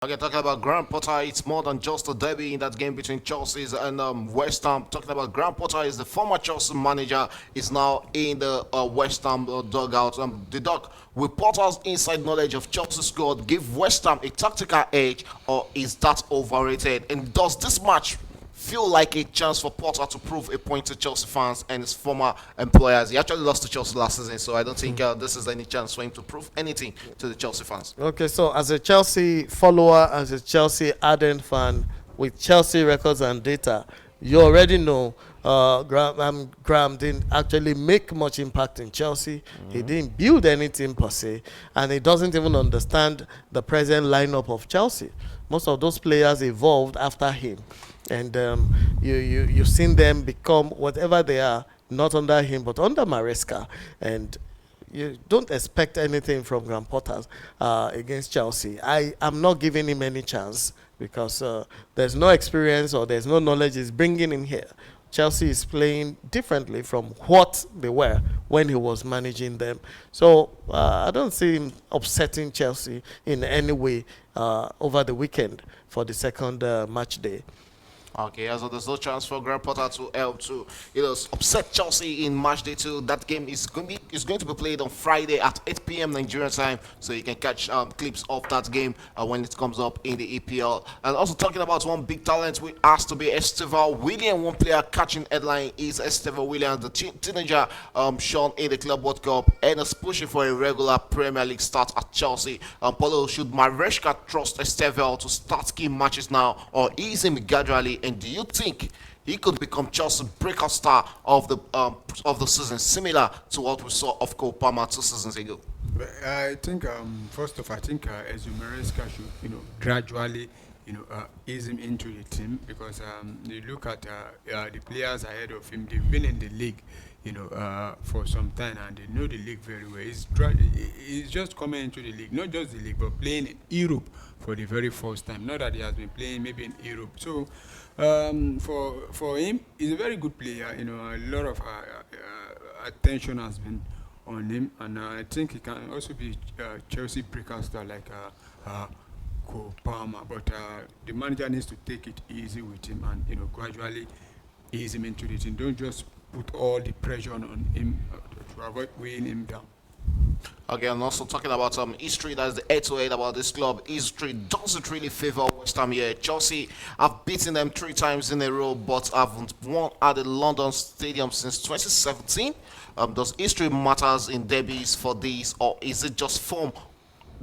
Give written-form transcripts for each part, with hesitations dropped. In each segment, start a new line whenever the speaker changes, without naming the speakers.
Okay, talking about Graham Potter, it's more than just a derby in that game between Chelsea and West Ham. Talking about Graham Potter is the former Chelsea manager, is now in the West Ham dugout. The dog, with Potter's inside knowledge of Chelsea squad, give West Ham a tactical edge, or is that overrated? And does this match feel like a chance for Potter to prove a point to Chelsea fans and his former employers? He actually lost to Chelsea last season, so I don't think this is any chance for him to prove anything to the Chelsea fans.
Okay, so as a Chelsea follower, as a Chelsea ardent fan with Chelsea records and data, you already know Graham didn't actually make much impact in Chelsea. He didn't build anything per se, and he doesn't even understand the present lineup of Chelsea. Most of those players evolved after him, and you've seen them become whatever they are, not under him but under Maresca, and you don't expect anything from Graham Potter against Chelsea. I am not giving him any chance because there's no experience or there's no knowledge he's bringing in here. Chelsea is playing differently from what they were when he was managing them. So I don't see him upsetting Chelsea in any way over the weekend for the second match day.
Okay, so there's no chance for Graham Potter to help to upset Chelsea in match day two. That game is going to be played on Friday at 8 p.m. Nigerian time, so you can catch clips of that game when it comes up in the EPL. And also talking about one big talent, we asked to be Estevao William. One player catching headline is Estevao William, the teenager shown in the Club World Cup and is pushing for a regular Premier League start at Chelsea. Paulo, should Maresca trust Estevao to start key matches now, or ease him gradually? And do you think he could become Chelsea's breakout star of the season, similar to what we saw of Cole Palmer 2 seasons ago?
I think first off, I think Ezio Maresca should gradually ease him into the team because you look at the players ahead of him. They've been in the league for some time and they know the league very well. He's just coming into the league, not just the league, but playing in Europe for the very first time. Not that he has been playing maybe in Europe. So for him, he's a very good player. A lot of attention has been on him, and I think he can also be Chelsea breakout star like Cole Palmer. But the manager needs to take it easy with him and gradually ease him into the team. Don't just put all the pressure on him to avoid weighing him down.
Okay, and also talking about history, that's the head to head about this club. History doesn't really favor West Ham here. Chelsea have beaten them 3 times in a row, but haven't won at the London Stadium since 2017. Does history matters in derbies for these, or is it just form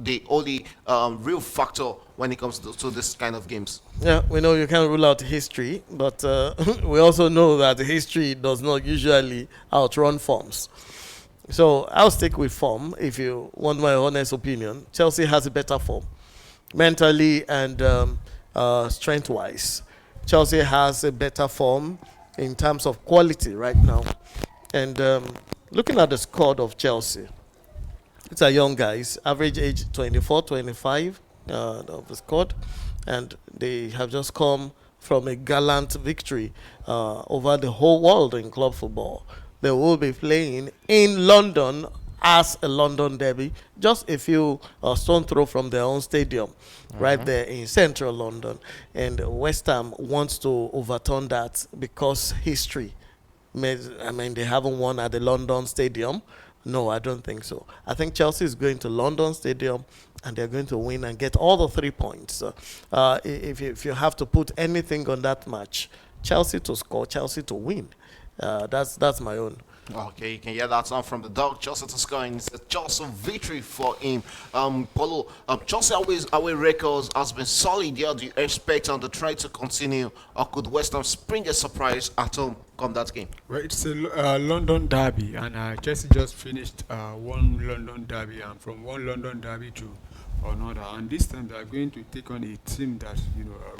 the only real factor when it comes to this kind of games?
Yeah, we know you can't rule out history, but we also know that history does not usually outrun forms. So I'll stick with form if you want my honest opinion. Chelsea has a better form, mentally and strength-wise. Chelsea has a better form in terms of quality right now. And looking at the squad of Chelsea, it's a young guys, average age 24, 25 of the squad, and they have just come from a gallant victory over the whole world in club football. They will be playing in London as a London derby, just a few stone throw from their own stadium, right there in central London. And West Ham wants to overturn that because history. I mean, they haven't won at the London Stadium. No, I don't think so. I think Chelsea is going to London Stadium and they're going to win and get all the 3 points. If you have to put anything on that match, Chelsea to score, Chelsea to win. That's my own.
Okay, you can hear that sound from the dog. Chelsea to score, and it's a Chelsea victory for him. Paulo, Chelsea away records has been solid. Yeah, do you expect them to try to continue, or could West Ham spring a surprise at home come that game?
Well, it's a London derby, and Chelsea just finished one London derby, and from one London derby to another. And this time they are going to take on a team that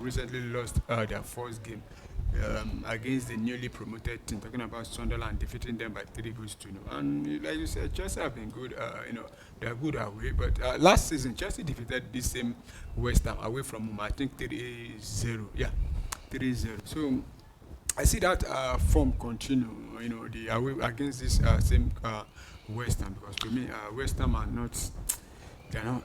recently lost their first game against the newly promoted team. Talking about Sunderland, defeating them by 3 goals to 0. And like you said, Chelsea have been good. They are good away. But last season, Chelsea defeated this same West Ham away from home. I think 3-0. Yeah, 3-0. So I see that form continue. The away against this same West Ham, because to me, West Ham are not They are not.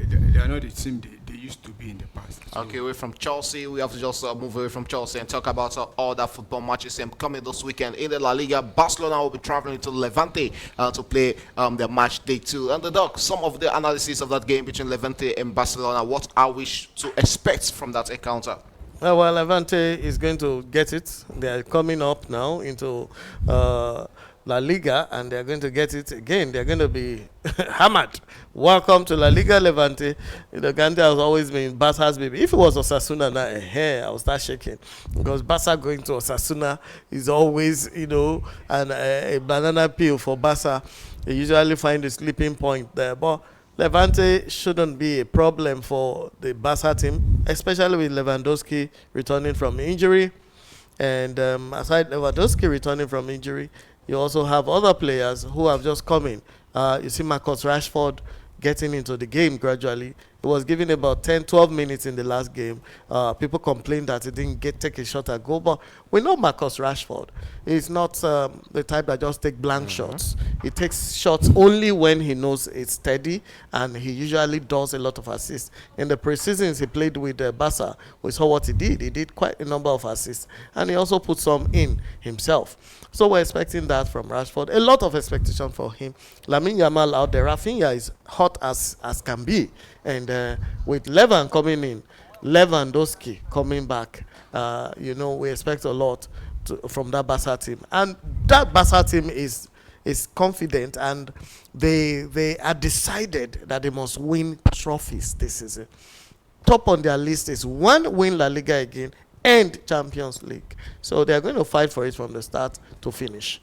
They are not the team they used to be in the past. So,
Okay, away from Chelsea, we have to just move away from Chelsea and talk about other football matches coming this weekend in the La Liga. Barcelona will be traveling to Levante to play their match day 2. And the doc, some of the analysis of that game between Levante and Barcelona, what are we to expect from that encounter?
Well, Levante is going to get it. They are coming up now into La Liga, and they're going to get it again. They're going to be hammered. Welcome to La Liga, Levante. You know, Gandhi has always been Barca's baby. If it was Osasuna now, I would start shaking, because Barca going to Osasuna is always, a banana peel for Barca. They usually find a sleeping point there, but Levante shouldn't be a problem for the Barca team, especially with Lewandowski returning from injury. And aside Lewandowski returning from injury, you also have other players who have just come in. You see Marcus Rashford getting into the game gradually. He was given about 10, 12 minutes in the last game. People complained that he didn't take a shot at goal, but we know Marcus Rashford. He's not the type that just take blank shots. He takes shots only when he knows it's steady, and he usually does a lot of assists. In the pre-seasons he played with Barca, we saw what he did. He did quite a number of assists, and he also put some in himself. So we're expecting that from Rashford. A lot of expectation for him. Lamine Yamal out there. Rafinha is hot as can be. And with Levan coming in, Lewandowski coming back, we expect a lot from that Barca team. And that Barca team is confident, and they are decided that they must win trophies this season. Top on their list is one, win La Liga again, and Champions League. So they're going to fight for it from the start to finish.